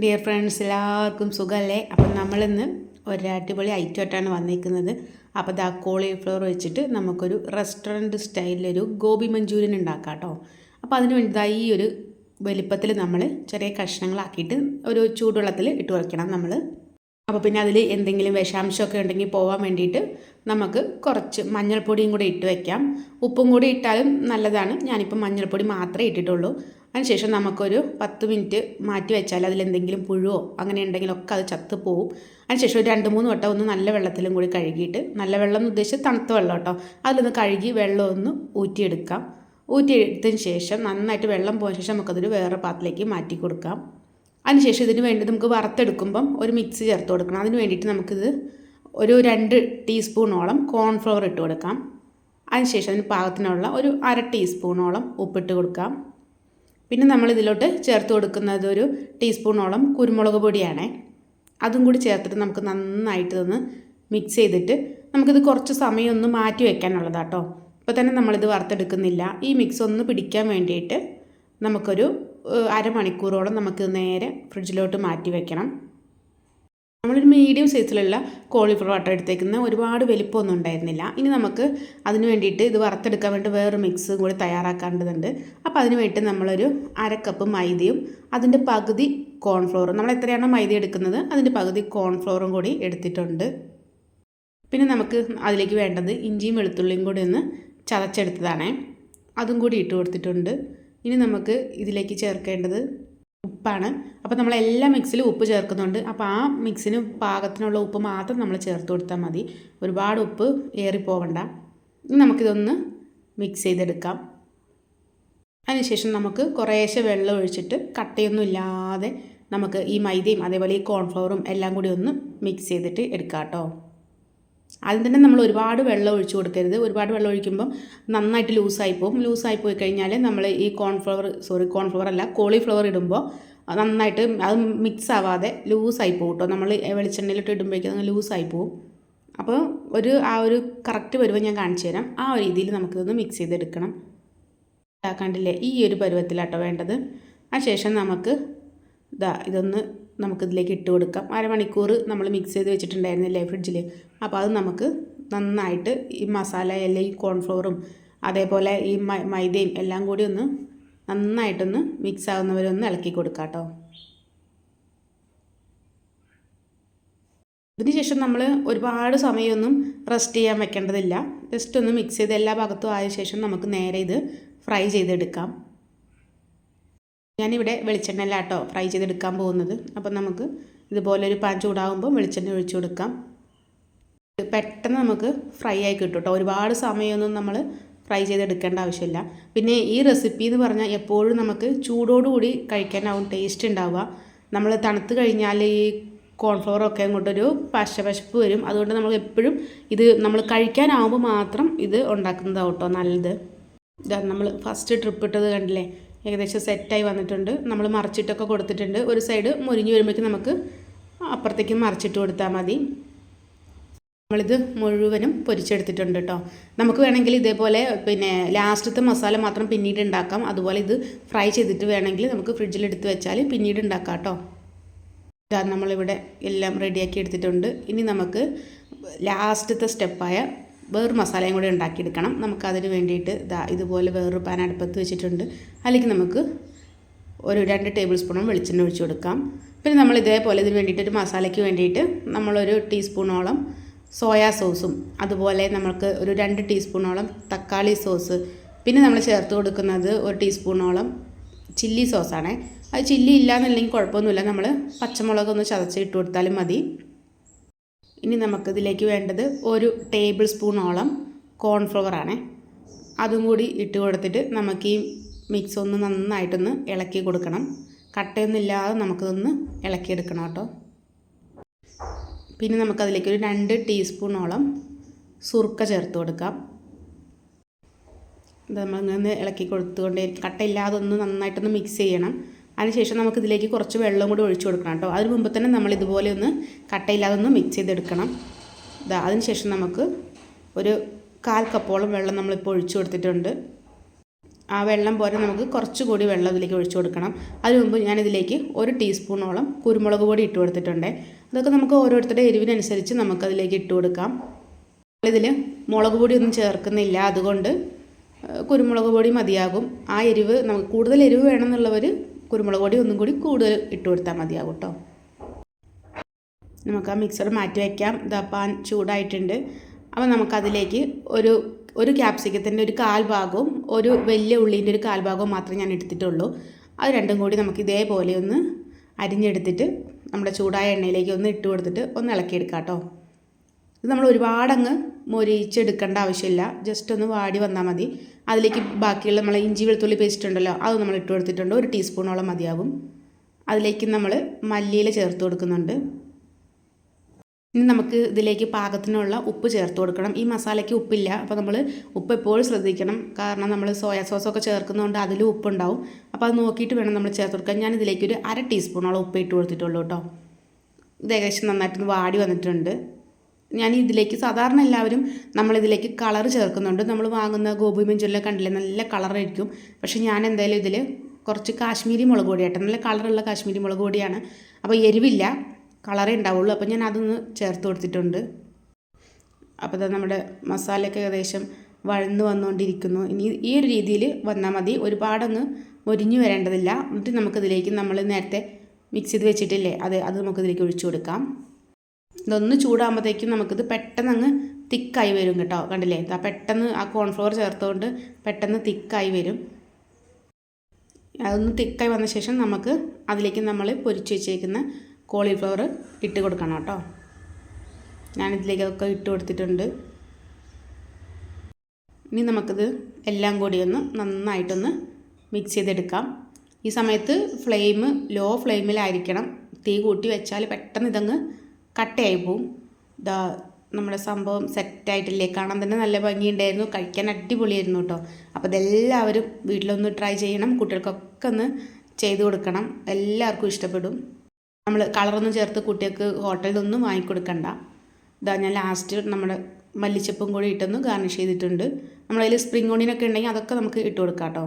Dear friends, എല്ലാവർക്കും സുഖമല്ലേ? അപ്പം നമ്മളിന്ന് ഒരു അടിപൊളി ഐറ്റമായിട്ടാണ് വന്നിരിക്കുന്നത്. അപ്പോൾ ദാ കോളിഫ്ലവർ വെച്ചിട്ട് നമുക്കൊരു റെസ്റ്റോറൻറ്റ് സ്റ്റൈലിലൊരു ഗോബി മഞ്ചൂരിയൻ ഉണ്ടാക്കാം കേട്ടോ. അപ്പോൾ അതിന് വേണ്ടി ഈ ഒരു വലിപ്പത്തിൽ നമ്മൾ ചെറിയ കഷ്ണങ്ങളാക്കിയിട്ട് ഒരു ചൂടുവെള്ളത്തിൽ ഇട്ട് വയ്ക്കണം നമ്മൾ. അപ്പോൾ പിന്നെ അതിൽ എന്തെങ്കിലും വിഷാംശമൊക്കെ ഉണ്ടെങ്കിൽ പോകാൻ വേണ്ടിയിട്ട് നമുക്ക് കുറച്ച് മഞ്ഞൾപ്പൊടിയും കൂടി ഇട്ട് വയ്ക്കാം. ഉപ്പും കൂടി ഇട്ടാലും നല്ലതാണ്. ഞാനിപ്പോൾ മഞ്ഞൾപ്പൊടി മാത്രമേ ഇട്ടിട്ടുള്ളൂ. അതിനുശേഷം നമുക്കൊരു 10 മിനിറ്റ് മാറ്റി വെച്ചാൽ അതിലെന്തെങ്കിലും പുഴുവോ അങ്ങനെ ഉണ്ടെങ്കിലൊക്കെ അത് ചത്ത് പോവും. അതിനുശേഷം ഒരു 2-3 വട്ടം ഒന്ന് നല്ല വെള്ളത്തിലും കൂടി കഴുകിയിട്ട്, നല്ല വെള്ളം എന്ന് ഉദ്ദേശിച്ച് തണുത്ത വെള്ളം കേട്ടോ, അതിലൊന്ന് കഴുകി വെള്ളം ഒന്ന് ഊറ്റിയെടുക്കാം. ഊറ്റിയെടുത്തതിന് ശേഷം നന്നായിട്ട് വെള്ളം പോയ ശേഷം നമുക്കതൊരു വേറെ പാത്രത്തിലേക്ക് മാറ്റി കൊടുക്കാം. അതിനുശേഷം ഇതിന് വേണ്ടി നമുക്ക് വറുത്തെടുക്കുമ്പം ഒരു മിക്സ് ചേർത്ത് കൊടുക്കണം. അതിന് വേണ്ടിയിട്ട് നമുക്കിത് ഒരു 2 ടീസ്പൂണോളം കോൺഫ്ലവർ ഇട്ട് കൊടുക്കാം. അതിനുശേഷം അതിന് പാകത്തിനുള്ള ഒരു 1/2 ടീസ്പൂണോളം ഉപ്പിട്ട് കൊടുക്കാം. പിന്നെ നമ്മൾ ഇതിലോട്ട് ചേർത്ത് കൊടുക്കുന്നത് ഒരു ടീസ്പൂണോളം കുരുമുളക് പൊടിയാണ്. അതും കൂടി ചേർത്തിട്ട് നമുക്ക് നന്നായിട്ട് ഒന്ന് മിക്സ് ചെയ്തിട്ട് നമുക്കിത് കുറച്ച് സമയം ഒന്ന് മാറ്റി വയ്ക്കാനുള്ളതാട്ടോ. ഇപ്പോൾ തന്നെ നമ്മളിത് വറുത്തെടുക്കുന്നില്ല. ഈ മിക്സ് ഒന്ന് പിടിക്കാൻ വേണ്ടിയിട്ട് നമുക്കൊരു അരമണിക്കൂറോളം നമുക്ക് നേരെ ഫ്രിഡ്ജിലോട്ട് മാറ്റി വയ്ക്കണം. നമ്മളൊരു മീഡിയം സൈസിലുള്ള കോളിഫ്ലവർ ആട്ടോ എടുത്തേക്കുന്നത്. ഒരുപാട് വലിപ്പമൊന്നും ഉണ്ടായിരുന്നില്ല. ഇനി നമുക്ക് അതിന് വേണ്ടിയിട്ട് ഇത് വറുത്തെടുക്കാൻ വേണ്ടി വേറൊരു മിക്സ് കൂടി തയ്യാറാക്കേണ്ടതുണ്ട്. അപ്പോൾ അതിന് വേണ്ടിയിട്ട് നമ്മളൊരു 1/2 കപ്പ് മൈദയും അതിൻ്റെ പകുതി കോൺഫ്ലവറും, നമ്മൾ എത്രയാണോ മൈദ എടുക്കുന്നത് അതിൻ്റെ പകുതി കോൺഫ്ലവറും കൂടി എടുത്തിട്ടുണ്ട്. പിന്നെ നമുക്ക് അതിലേക്ക് വേണ്ടത് ഇഞ്ചിയും വെളുത്തുള്ളിയും കൂടി ഒന്ന് ചതച്ചെടുത്തതാണ്, അതും കൂടി ഇട്ട് കൊടുത്തിട്ടുണ്ട്. ഇനി നമുക്ക് ഇതിലേക്ക് ചേർക്കേണ്ടത് ഉപ്പാണ്. അപ്പോൾ നമ്മൾ എല്ലാ മിക്സിലും ഉപ്പ് ചേർക്കുന്നുണ്ട്. അപ്പോൾ ആ മിക്സിന് പാകത്തിനുള്ള ഉപ്പ് മാത്രം നമ്മൾ ചേർത്ത് കൊടുത്താൽ മതി. ഒരുപാട് ഉപ്പ് ഏറിപ്പോവണ്ട. ഇനി നമുക്കിതൊന്ന് മിക്സ് ചെയ്തെടുക്കാം. അതിനുശേഷം നമുക്ക് കുറേശ്ശെ വെള്ളം ഒഴിച്ചിട്ട് കട്ടയൊന്നും ഇല്ലാതെ നമുക്ക് ഈ മൈദയും അതേപോലെ ഈ കോൺഫ്ലവറും എല്ലാം കൂടി ഒന്ന് മിക്സ് ചെയ്തിട്ട് എടുക്കാം കേട്ടോ. ആദ്യം തന്നെ നമ്മൾ ഒരുപാട് വെള്ളം ഒഴിച്ചു കൊടുക്കരുത്. ഒരുപാട് വെള്ളം ഒഴിക്കുമ്പോൾ നന്നായിട്ട് ലൂസായി പോകും. ലൂസായി പോയി കഴിഞ്ഞാൽ നമ്മൾ ഈ കോൺഫ്ലവർ അല്ല കോളിഫ്ലവർ ഇടുമ്പോൾ നന്നായിട്ട് അത് മിക്സ് ആവാതെ ലൂസായി പോകും കേട്ടോ. നമ്മൾ വെളിച്ചെണ്ണയിലിട്ട് ഇടുമ്പോഴേക്കും അത് ലൂസായി പോകും. അപ്പോൾ ആ ഒരു കറക്റ്റ് പരുവം ഞാൻ കാണിച്ചു തരാം. ആ ഒരു രീതിയിൽ നമുക്കിതൊന്ന് മിക്സ് ചെയ്തെടുക്കണം. കണ്ടില്ലേ, ഈ ഒരു പരുവത്തിലാട്ടോ വേണ്ടത്. അതിനുശേഷം നമുക്ക് ഇതൊന്ന് നമുക്കിതിലേക്ക് ഇട്ട് കൊടുക്കാം. അരമണിക്കൂർ നമ്മൾ മിക്സ് ചെയ്ത് വെച്ചിട്ടുണ്ടായിരുന്നില്ലേ ഫ്രിഡ്ജിൽ. അപ്പോൾ അത് നമുക്ക് നന്നായിട്ട് ഈ മസാല എല്ലാം ഈ കോൺഫ്ലവറും അതേപോലെ ഈ മൈദയും എല്ലാം കൂടി ഒന്ന് നന്നായിട്ടൊന്ന് മിക്സ് ആകുന്നവരൊന്ന് ഇളക്കി കൊടുക്കാം കേട്ടോ. ഇതിന് ശേഷം നമ്മൾ ഒരുപാട് സമയമൊന്നും റെസ്റ്റ് ചെയ്യാൻ വെക്കേണ്ടതില്ല. ജസ്റ്റ് ഒന്ന് മിക്സ് ചെയ്ത് എല്ലാ ഭാഗത്തും ആയ ശേഷം നമുക്ക് നേരെ ഇത് ഫ്രൈ ചെയ്തെടുക്കാം. ഞാനിവിടെ വെളിച്ചെണ്ണയിലാട്ടോ ഫ്രൈ ചെയ്തെടുക്കാൻ പോകുന്നത്. അപ്പം നമുക്ക് ഇതുപോലൊരു പാൻ ചൂടാകുമ്പോൾ വെളിച്ചെണ്ണ ഒഴിച്ചു കൊടുക്കാം. പെട്ടെന്ന് നമുക്ക് ഫ്രൈ ആയി കിട്ടും കേട്ടോ. ഒരുപാട് സമയമൊന്നും നമ്മൾ ഫ്രൈ ചെയ്തെടുക്കേണ്ട ആവശ്യമില്ല. പിന്നെ ഈ റെസിപ്പി എന്ന് പറഞ്ഞാൽ എപ്പോഴും നമുക്ക് ചൂടോടുകൂടി കഴിക്കാനാവും ടേസ്റ്റ് ഉണ്ടാവുക. നമ്മൾ തണുത്ത് കഴിഞ്ഞാൽ ഈ കോൺഫ്ലവറൊക്കെ അങ്ങോട്ടൊരു പശപ്പ് വരും. അതുകൊണ്ട് നമ്മൾ എപ്പോഴും ഇത് നമ്മൾ കഴിക്കാനാവുമ്പോൾ മാത്രം ഇത് ഉണ്ടാക്കുന്നതാവും കേട്ടോ നല്ലത്. നമ്മൾ ഫസ്റ്റ് ട്രിപ്പ് ഇട്ടത് കണ്ടില്ലേ, ഏകദേശം സെറ്റായി വന്നിട്ടുണ്ട്. നമ്മൾ മറിച്ചിട്ടൊക്കെ കൊടുത്തിട്ടുണ്ട്. ഒരു സൈഡ് മുരിഞ്ഞ് വരുമ്പോഴേക്കും നമുക്ക് അപ്പുറത്തേക്ക് മറിച്ചിട്ട് കൊടുത്താൽ മതി. നമ്മളിത് മുഴുവനും പൊരിച്ചെടുത്തിട്ടുണ്ട് കേട്ടോ. നമുക്ക് വേണമെങ്കിൽ ഇതേപോലെ പിന്നെ ലാസ്റ്റത്തെ മസാല മാത്രം പിന്നീട് ഉണ്ടാക്കാം. അതുപോലെ ഇത് ഫ്രൈ ചെയ്തിട്ട് വേണമെങ്കിൽ നമുക്ക് ഫ്രിഡ്ജിലെടുത്ത് വെച്ചാൽ പിന്നീട് ഉണ്ടാക്കാം കേട്ടോ. നമ്മളിവിടെ എല്ലാം റെഡിയാക്കി എടുത്തിട്ടുണ്ട്. ഇനി നമുക്ക് ലാസ്റ്റത്തെ സ്റ്റെപ്പായ വേറൊരു മസാലയും കൂടി ഉണ്ടാക്കിയെടുക്കണം. നമുക്കതിന് വേണ്ടിയിട്ട് ഇതുപോലെ വേറൊരു പാൻ അടുപ്പത്ത് വെച്ചിട്ടുണ്ട്. അതിലേക്ക് നമുക്ക് ഒരു 2 ടേബിൾ സ്പൂണും വെളിച്ചെണ്ണ ഒഴിച്ച് കൊടുക്കാം. പിന്നെ നമ്മൾ ഇതേപോലെ ഇതിന് വേണ്ടിയിട്ട് ഒരു മസാലയ്ക്ക് വേണ്ടിയിട്ട് നമ്മളൊരു ടീസ്പൂണോളം സോയാ സോസും അതുപോലെ നമുക്ക് ഒരു 2 ടീസ്പൂണോളം തക്കാളി സോസ്, പിന്നെ നമ്മൾ ചേർത്ത് കൊടുക്കുന്നത് ഒരു ടീസ്പൂണോളം ചില്ലി സോസാണ്. അത് ചില്ലി ഇല്ലയെന്നുണ്ടെങ്കിൽ കുഴപ്പമൊന്നുമില്ല, നമ്മൾ പച്ചമുളകൊന്ന് ചതച്ച് ഇട്ട് കൊടുത്താലും മതി. ഇനി നമുക്കിതിലേക്ക് വേണ്ടത് ഒരു ടേബിൾ സ്പൂണോളം കോൺഫ്ലവറാണ്. അതും കൂടി ഇട്ട് കൊടുത്തിട്ട് നമുക്ക് ഈ മിക്സ് ഒന്ന് നന്നായിട്ടൊന്ന് ഇളക്കി കൊടുക്കണം. കട്ടയൊന്നും ഇല്ലാതെ നമുക്കിതൊന്ന് ഇളക്കിയെടുക്കണം കേട്ടോ. പിന്നെ നമുക്കതിലേക്കൊരു 2 ടീസ്പൂണോളം സുർക്ക ചേർത്ത് കൊടുക്കാം. ഇത് നമ്മളിങ്ങനെ ഇളക്കി കൊടുത്തുകൊണ്ടേ കട്ടയില്ലാതെ ഒന്ന് നന്നായിട്ടൊന്ന് മിക്സ് ചെയ്യണം. അതിനുശേഷം നമുക്കിതിലേക്ക് കുറച്ച് വെള്ളം കൂടി ഒഴിച്ചു കൊടുക്കണം കേട്ടോ. അതിന് മുമ്പ് തന്നെ നമ്മൾ ഇതുപോലെ ഒന്ന് കട്ടയില്ലാതെ ഒന്ന് മിക്സ് ചെയ്തെടുക്കണം. അതിനുശേഷം നമുക്ക് ഒരു 1/4 കപ്പോളം വെള്ളം നമ്മളിപ്പോൾ ഒഴിച്ചു കൊടുത്തിട്ടുണ്ട്. ആ വെള്ളം പോലെ നമുക്ക് കുറച്ചുകൂടി വെള്ളം ഇതിലേക്ക് ഒഴിച്ചു കൊടുക്കണം. അതിന് മുമ്പ് ഞാനിതിലേക്ക് 1 ടീസ്പൂണോളം കുരുമുളക് പൊടി ഇട്ട് കൊടുത്തിട്ടുണ്ട്. അതൊക്കെ നമുക്ക് ഓരോരുത്തരുടെ എരിവിനനുസരിച്ച് നമുക്കതിലേക്ക് ഇട്ട് കൊടുക്കാം. ഇതിൽ മുളക് പൊടിയൊന്നും ചേർക്കുന്നില്ല, അതുകൊണ്ട് കുരുമുളക് പൊടി മതിയാകും. ആ എരിവ് നമുക്ക് കൂടുതൽ എരിവ് വേണമെന്നുള്ളവർ കുരുമുളക് പൊടി ഒന്നും കൂടി കൂടുതൽ ഇട്ട് കൊടുത്താൽ മതിയാകും കേട്ടോ. നമുക്ക് ആ മിക്സർ മാറ്റി വയ്ക്കാം. ഇതാ പാൻ ചൂടായിട്ടുണ്ട്. അപ്പോൾ നമുക്കതിലേക്ക് ഒരു ക്യാപ്സിക്കത്തിൻ്റെ ഒരു 1/4 ഭാഗവും ഒരു വലിയ ഉള്ളീൻ്റെ ഒരു 1/4 ഭാഗവും മാത്രമേ ഞാൻ എടുത്തിട്ടുള്ളൂ. അത് രണ്ടും കൂടി നമുക്ക് ഇതേപോലെ ഒന്ന് അരിഞ്ഞെടുത്തിട്ട് നമ്മുടെ ചൂടായ എണ്ണയിലേക്ക് ഒന്ന് ഇട്ട് കൊടുത്തിട്ട് ഒന്ന് ഇളക്കിയെടുക്കാം കേട്ടോ. ഇത് നമ്മൾ ഒരുപാടങ്ങ് മൊരിച്ചെടുക്കേണ്ട ആവശ്യമില്ല, ജസ്റ്റ് ഒന്ന് വാടി വന്നാൽ മതി. അതിലേക്ക് ബാക്കിയുള്ള നമ്മൾ ഇഞ്ചി വെളുത്തുള്ളി പേസ്റ്റ് ഉണ്ടല്ലോ, അത് നമ്മൾ ഇട്ട് കൊടുത്തിട്ടുണ്ട്. 1 ടീസ്പൂണോളം മതിയാകും. അതിലേക്ക് നമ്മൾ മല്ലിയില ചേർത്ത് കൊടുക്കുന്നുണ്ട്. ഇനി നമുക്ക് ഇതിലേക്ക് പാകത്തിനുള്ള ഉപ്പ് ചേർത്ത് കൊടുക്കണം. ഈ മസാലയ്ക്ക് ഉപ്പില്ല, അപ്പോൾ നമ്മൾ ഉപ്പ് എപ്പോഴും ശ്രദ്ധിക്കണം. കാരണം നമ്മൾ സോയാ സോസൊക്കെ ചേർക്കുന്നതുകൊണ്ട് അതിലും ഉപ്പുണ്ടാവും. അപ്പോൾ അത് നോക്കിയിട്ട് വേണം നമ്മൾ ചേർത്ത് കൊടുക്കാൻ. ഞാൻ ഇതിലേക്ക് ഒരു 1/2 ടീസ്പൂണോളം ഉപ്പ് ഇട്ട് കൊടുത്തിട്ടുള്ളൂ കേട്ടോ. ഇത് ഏകദേശം നന്നായിട്ടൊന്ന് വാടി വന്നിട്ടുണ്ട്. ഞാൻ ഇതിലേക്ക് സാധാരണ എല്ലാവരും നമ്മളിതിലേക്ക് കളർ ചേർക്കുന്നുണ്ട്. നമ്മൾ വാങ്ങുന്ന ഗോബി മഞ്ചൂരിയൻ കണ്ടില്ലേ, നല്ല കളറായിരിക്കും. പക്ഷേ ഞാൻ എന്തായാലും ഇതിൽ കുറച്ച് കാശ്മീരി മുളക് പൊടിയായിട്ട്, നല്ല കളറുള്ള കാശ്മീരി മുളക് പൊടിയാണ്. അപ്പോൾ എരിവില്ല, കളറേ ഉണ്ടാവുള്ളൂ. അപ്പോൾ ഞാൻ അതൊന്ന് ചേർത്ത് കൊടുത്തിട്ടുണ്ട്. അപ്പോൾ നമ്മുടെ മസാലയൊക്കെ ഏകദേശം വഴന്ന് വന്നുകൊണ്ടിരിക്കുന്നു. ഇനി ഈ ഒരു രീതിയിൽ വന്നാൽ മതി, ഒരുപാടങ്ങ് മൊരിഞ്ഞു വരേണ്ടതില്ല. എന്നിട്ട് നമുക്കിതിലേക്ക് നമ്മൾ നേരത്തെ മിക്സ് ചെയ്ത് വെച്ചിട്ടില്ലേ, അത് നമുക്കിതിലേക്ക് ഒഴിച്ചു കൊടുക്കാം. ഇതൊന്ന് ചൂടാകുമ്പോഴത്തേക്കും നമുക്കിത് പെട്ടെന്ന് അങ്ങ് തിക്കായി വരും കേട്ടോ. കണ്ടില്ലേ, പെട്ടെന്ന് ആ കോൺഫ്ലവർ ചേർത്തുകൊണ്ട് പെട്ടെന്ന് തിക്കായി വരും. അതൊന്ന് തിക്കായി വന്ന ശേഷം നമുക്ക് അതിലേക്ക് നമ്മൾ പൊരിച്ച് വെച്ചേക്കുന്ന കോളിഫ്ലവർ ഇട്ട് കൊടുക്കണം കേട്ടോ. ഞാനിതിലേക്ക് അതൊക്കെ ഇട്ട് കൊടുത്തിട്ടുണ്ട്. ഇനി നമുക്കിത് എല്ലാം കൂടി ഒന്ന് നന്നായിട്ടൊന്ന് മിക്സ് ചെയ്തെടുക്കാം. ഈ സമയത്ത് ഫ്ലെയിം ലോ ഫ്ലെയിമിലായിരിക്കണം. തീ കൂട്ടി വെച്ചാൽ പെട്ടെന്ന് ഇതങ്ങ് കട്ടയായി പോവും. നമ്മുടെ സംഭവം സെറ്റായിട്ടില്ലേ, കാണാൻ തന്നെ നല്ല ഭംഗിയുണ്ടായിരുന്നു, കഴിക്കാൻ അടിപൊളിയായിരുന്നു കേട്ടോ. അപ്പോൾ ഇതെല്ലാവരും വീട്ടിലൊന്ന് ട്രൈ ചെയ്യണം. കുട്ടികൾക്കൊക്കെ ഒന്ന് ചെയ്ത് കൊടുക്കണം, എല്ലാവർക്കും ഇഷ്ടപ്പെടും. നമ്മൾ കളറൊന്നും ചേർത്ത് കുട്ടികൾക്ക് ഹോട്ടലിൽ നിന്നൊന്നും വാങ്ങിക്കൊടുക്കണ്ട. ഞാൻ ലാസ്റ്റ് നമ്മുടെ മല്ലിച്ചപ്പും കൂടി ഇട്ടൊന്ന് ഗാർണിഷ് ചെയ്തിട്ടുണ്ട്. നമ്മളതിൽ സ്പ്രിംഗ് ഓണിയനൊക്കെ ഉണ്ടെങ്കിൽ അതൊക്കെ നമുക്ക് ഇട്ട് കൊടുക്കാം കേട്ടോ.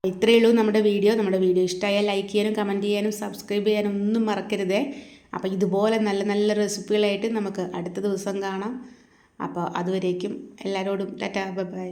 ഇത്രയേ ഉള്ളൂ നമ്മുടെ വീഡിയോ ഇഷ്ടമായാൽ ലൈക്ക് ചെയ്യാനും കമൻറ്റ് ചെയ്യാനും സബ്സ്ക്രൈബ് ചെയ്യാനും ഒന്നും മറക്കരുതേ. അപ്പോൾ ഇതുപോലെ നല്ല നല്ല റെസിപ്പികളായിട്ട് നമുക്ക് അടുത്ത ദിവസം കാണാം. അപ്പോൾ അതുവരേക്കും എല്ലാവരോടും ടാറ്റാ ബൈ ബൈ.